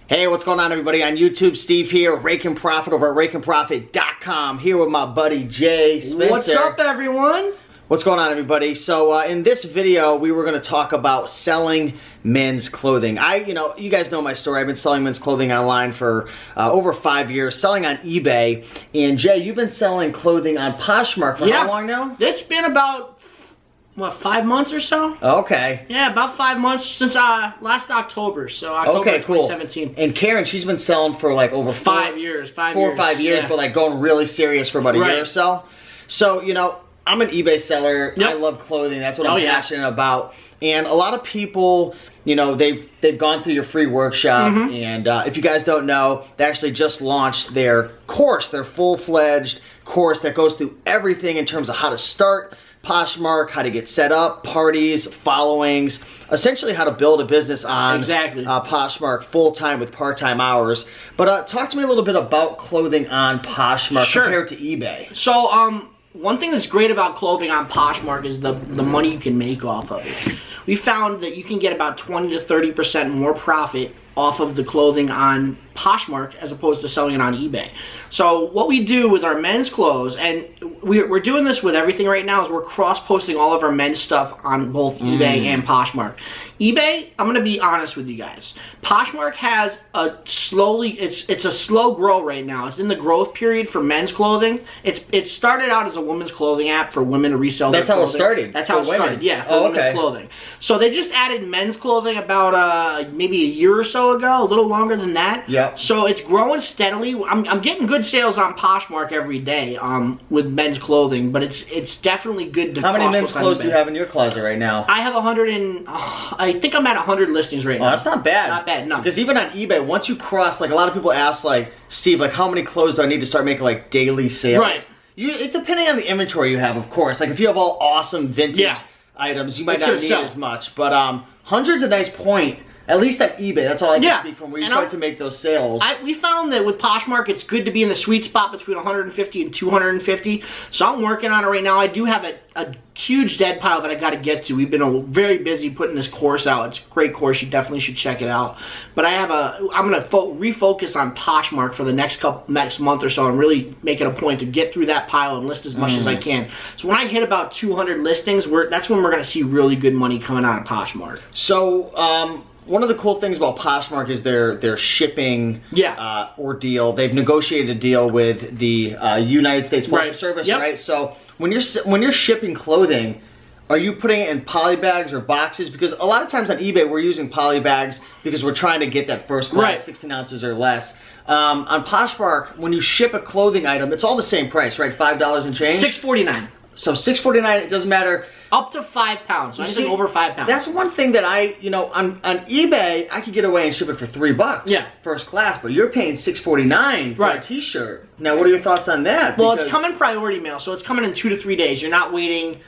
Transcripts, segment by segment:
Hey, what's going on, everybody? On YouTube, Steve here, Raiken Profit over at RaikenProfit.com, here with my buddy Jay Spencer. What's up, everyone? What's going on, everybody? So in this video, we were going to talk about selling men's clothing. You guys know my story. I've been selling men's clothing online for over 5 years, selling on eBay. And Jay, you've been selling clothing on Poshmark for how long now? It's been about, what, 5 months or so? Okay. Yeah, about 5 months since last October. So October of 2017. And Karen, she's been selling for like over 5 years. 4 or 5 years, yeah. But like going really serious for about a year or so. So, you know, I'm an eBay seller. Yep. I love clothing. That's what I'm passionate about. And a lot of people, you know, they've gone through your free workshop. And if you guys don't know, they actually just launched their course, their full-fledged course that goes through everything in terms of how to start Poshmark, how to get set up, parties, followings, essentially how to build a business on Poshmark full-time with part-time hours. But talk to me a little bit about clothing on Poshmark compared to eBay. So, one thing that's great about clothing on Poshmark is the money you can make off of it. We found that you can get about 20 to 30% more profit off of the clothing on Poshmark as opposed to selling it on eBay. So what we do with our men's clothes, and we're doing this with everything right now, is we're cross-posting all of our men's stuff on both eBay and Poshmark. eBay, I'm gonna be honest with you guys. Poshmark has a it's a slow grow right now. It's in the growth period for men's clothing. It started out as a women's clothing app for women to resell their clothing. That's how it started? That's how it started, yeah, for women's clothing. So they just added men's clothing about maybe a year or so ago, a little longer than that. Yeah. So it's growing steadily. I'm getting good sales on Poshmark every day with men's clothing, but it's definitely good to. How many men's clothes do you have in your closet right now? I have 100 and I think I'm at 100 listings right now. Oh, that's not bad. Not bad, no. Because even on eBay, once you cross, like a lot of people ask, like, Steve, like how many clothes do I need to start making like daily sales? Right. It's depending on the inventory you have, of course. Like if you have all awesome vintage items, you might not need as much. But 100's a nice point. At least at eBay, that's all I can speak from, where you start to make those sales. We found that with Poshmark, it's good to be in the sweet spot between 150 and 250. So I'm working on it right now. I do have a huge dead pile that I got to get to. We've been very busy putting this course out. It's a great course. You definitely should check it out. But I'm going to refocus on Poshmark for the next month or so and really make it a point to get through that pile and list as much as I can. So when I hit about 200 listings, that's when we're going to see really good money coming out of Poshmark. So, one of the cool things about Poshmark is their shipping ordeal. They've negotiated a deal with the United States Postal Service, right? So when you're shipping clothing, are you putting it in poly bags or boxes? Because a lot of times on eBay we're using poly bags because we're trying to get that first class, 16 ounces or less. On Poshmark, when you ship a clothing item, it's all the same price, right? $5 and change. $6.49. So $6.49. It doesn't matter. Up to 5 pounds. So anything over 5 pounds. That's one thing that on eBay, I could get away and ship it for $3. Yeah. First class, but you're paying $6.49 for a t-shirt. Now, what are your thoughts on that? Well, it's coming priority mail, so it's coming in 2 to 3 days. You're not waiting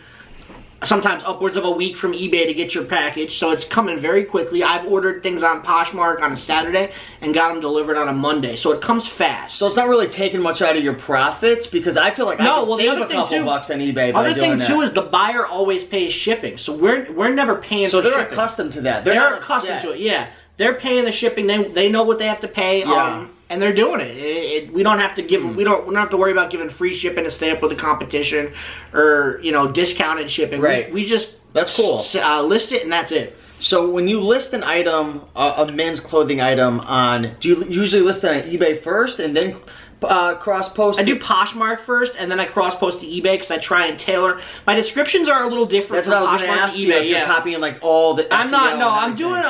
sometimes upwards of a week from eBay to get your package, so it's coming very quickly. I've ordered things on Poshmark on a Saturday and got them delivered on a Monday, so it comes fast. So it's not really taking much out of your profits, because I feel like I could save a couple bucks on eBay by doing that. Other thing too is the buyer always pays shipping, so we're never paying for shipping. So they're accustomed to that. They're accustomed to it, yeah. They're paying the shipping. They know what they have to pay. And they're doing it. We don't have to give. We don't have to worry about giving free shipping to stay up with the competition, or discounted shipping. Right. We just list it and that's it. So when you list an item, a men's clothing item do you usually list it on eBay first and then cross-post? I do Poshmark first, and then I cross-post to eBay because I try and tailor. My descriptions are a little different. That's what I was going to ask you. If you're copying like all the. I'm not. No, I'm doing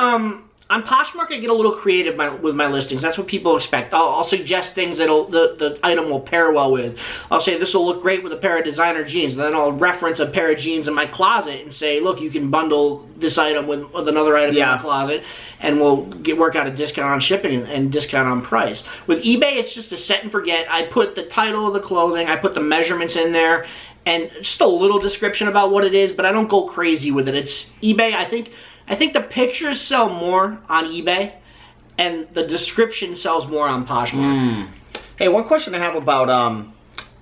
on Poshmark, I get a little creative with my listings. That's what people expect. I'll suggest things that the item will pair well with. I'll say this will look great with a pair of designer jeans. And then I'll reference a pair of jeans in my closet and say, look, you can bundle this item with another item in my closet, and we'll work out a discount on shipping and discount on price. With eBay, it's just a set and forget. I put the title of the clothing, I put the measurements in there, and just a little description about what it is, but I don't go crazy with it. It's eBay, I think the pictures sell more on eBay, and the description sells more on Poshmark. Hey, one question I have about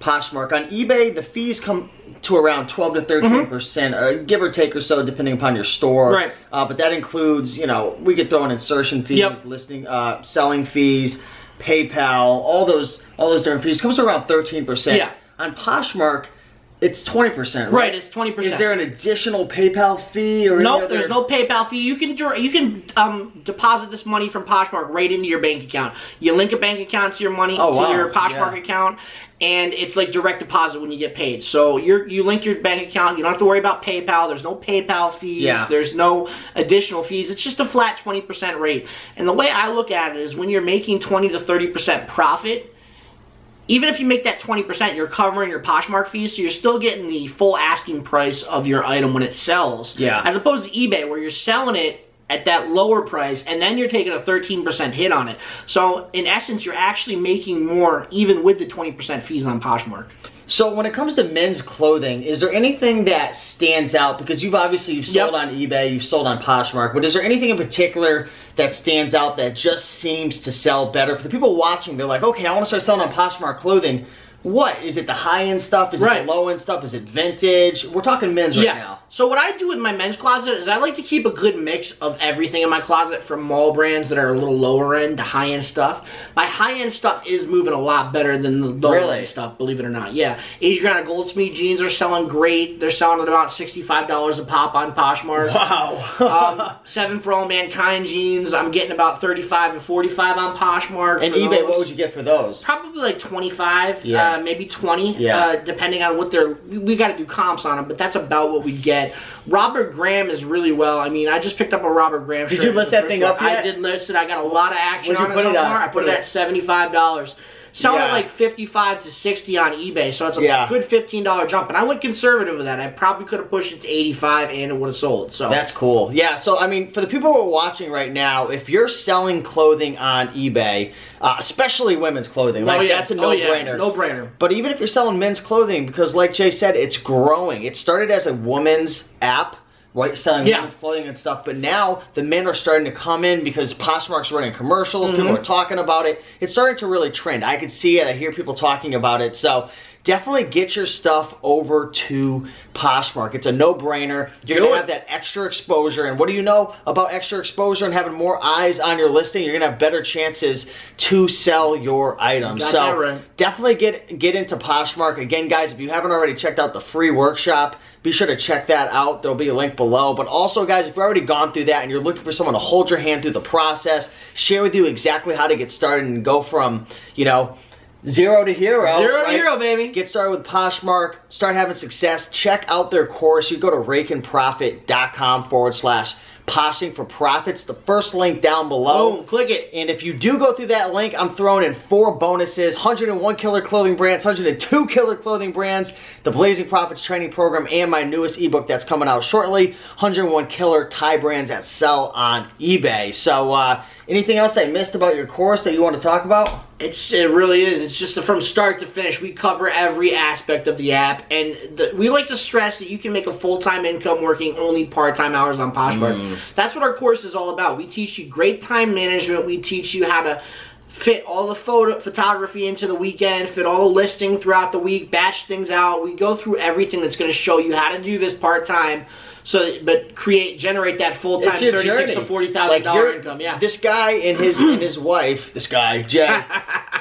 Poshmark. On eBay, the fees come to around 12 to 13%, give or take or so, depending upon your store. Right. But that includes, you know, we could throw in insertion fees, listing, selling fees, PayPal, all those different fees. It comes to around 13%. Yeah. On Poshmark, it's 20%, right? Right, it's 20%. Is there an additional PayPal fee or nope, there's no PayPal fee. You can deposit this money from Poshmark right into your bank account. You link a bank account to your money to your Poshmark account, and it's like direct deposit when you get paid. So you link your bank account. You don't have to worry about PayPal. There's no PayPal fees. Yeah. There's no additional fees. It's just a flat 20% rate. And the way I look at it is when you're making 20 to 30% profit, even if you make that 20%, you're covering your Poshmark fees, so you're still getting the full asking price of your item when it sells. Yeah. As opposed to eBay, where you're selling it at that lower price, and then you're taking a 13% hit on it. So, in essence, you're actually making more, even with the 20% fees on Poshmark. So when it comes to men's clothing, is there anything that stands out? Because you've sold on eBay, you've sold on Poshmark, but is there anything in particular that stands out that just seems to sell better? For the people watching, they're like, okay, I want to start selling on Poshmark clothing. What? Is it the high-end stuff? Is it the low-end stuff? Is it vintage? We're talking men's right now. So what I do with my men's closet is I like to keep a good mix of everything in my closet, from mall brands that are a little lower end to high-end stuff. My high-end stuff is moving a lot better than the lower-end stuff, believe it or not. Yeah. Adriana Goldsmith jeans are selling great. They're selling at about $65 a pop on Poshmark. Wow. 7 for All Mankind jeans, I'm getting about $35 and $45 on Poshmark. And eBay, what would you get for those? Probably like $25. Maybe 20, depending on what we got to do comps on them, but that's about what we get. Robert Graham is really well. I mean, I just picked up a Robert Graham shirt. Did you list that thing up yet? I did list it. I got a lot of action on it so far. I put it at $75. Selling at like $55 to $60 on eBay, so it's a good $15 jump. And I went conservative with that. I probably could have pushed it to $85 and it would have sold. So that's cool. Yeah, so I mean, for the people who are watching right now, if you're selling clothing on eBay, especially women's clothing, that's a no-brainer. No-brainer. But even if you're selling men's clothing, because like Jay said, it's growing. It started as a woman's app, right, selling women's clothing and stuff, but now the men are starting to come in because Poshmark's running commercials, people are talking about it. It's starting to really trend. I can see it, I hear people talking about it, so definitely get your stuff over to Poshmark. It's a no-brainer. You're going to have that extra exposure, and what do you know about extra exposure and having more eyes on your listing? You're going to have better chances to sell your items. So definitely get into Poshmark. Again, guys, if you haven't already checked out the free workshop, be sure to check that out. There'll be a link below. But also, guys, if you've already gone through that and you're looking for someone to hold your hand through the process, share with you exactly how to get started and go from, you know, zero to hero. Zero to hero, baby. Get started with Poshmark. Start having success. Check out their course. You go to RaikenProfit.com/Poshing for Profits. The first link down below. Boom, click it. And if you do go through that link, I'm throwing in 4 bonuses. 101 killer clothing brands, 102 killer clothing brands, the Blazing Profits training program, and my newest ebook that's coming out shortly, 101 killer tie brands that sell on eBay. So anything else I missed about your course that you want to talk about? It really is. It's just from start to finish. We cover every aspect of the app, and we like to stress that you can make a full-time income working only part-time hours on Poshmark. That's what our course is all about. We teach you great time management. We teach you how to fit all the photography into the weekend, fit all the listing throughout the week, batch things out. We go through everything that's going to show you how to do this part-time. But generate that full-time $36,000 to $40,000 income. Yeah. This guy and his wife, this guy Jay,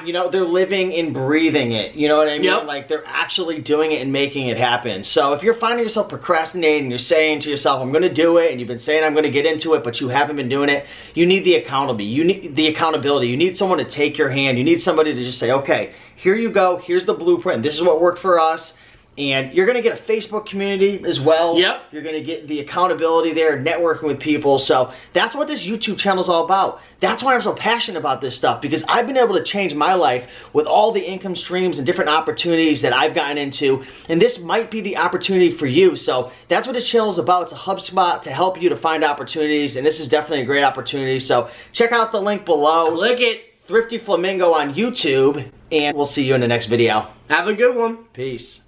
you know, they're living and breathing it. You know what I mean? Yep. Like they're actually doing it and making it happen. So if you're finding yourself procrastinating, you're saying to yourself, "I'm going to do it," and you've been saying, "I'm going to get into it," but you haven't been doing it, you need the accountability. You need the accountability. You need someone to take your hand. You need somebody to just say, "Okay, here you go. Here's the blueprint. This is what worked for us." And you're going to get a Facebook community as well. Yep. You're going to get the accountability there, networking with people. So that's what this YouTube channel is all about. That's why I'm so passionate about this stuff, because I've been able to change my life with all the income streams and different opportunities that I've gotten into. And this might be the opportunity for you. So that's what this channel is about. It's a hub spot to help you to find opportunities. And this is definitely a great opportunity. So check out the link below. Click it. Thrifty Flamingo on YouTube. And we'll see you in the next video. Have a good one. Peace.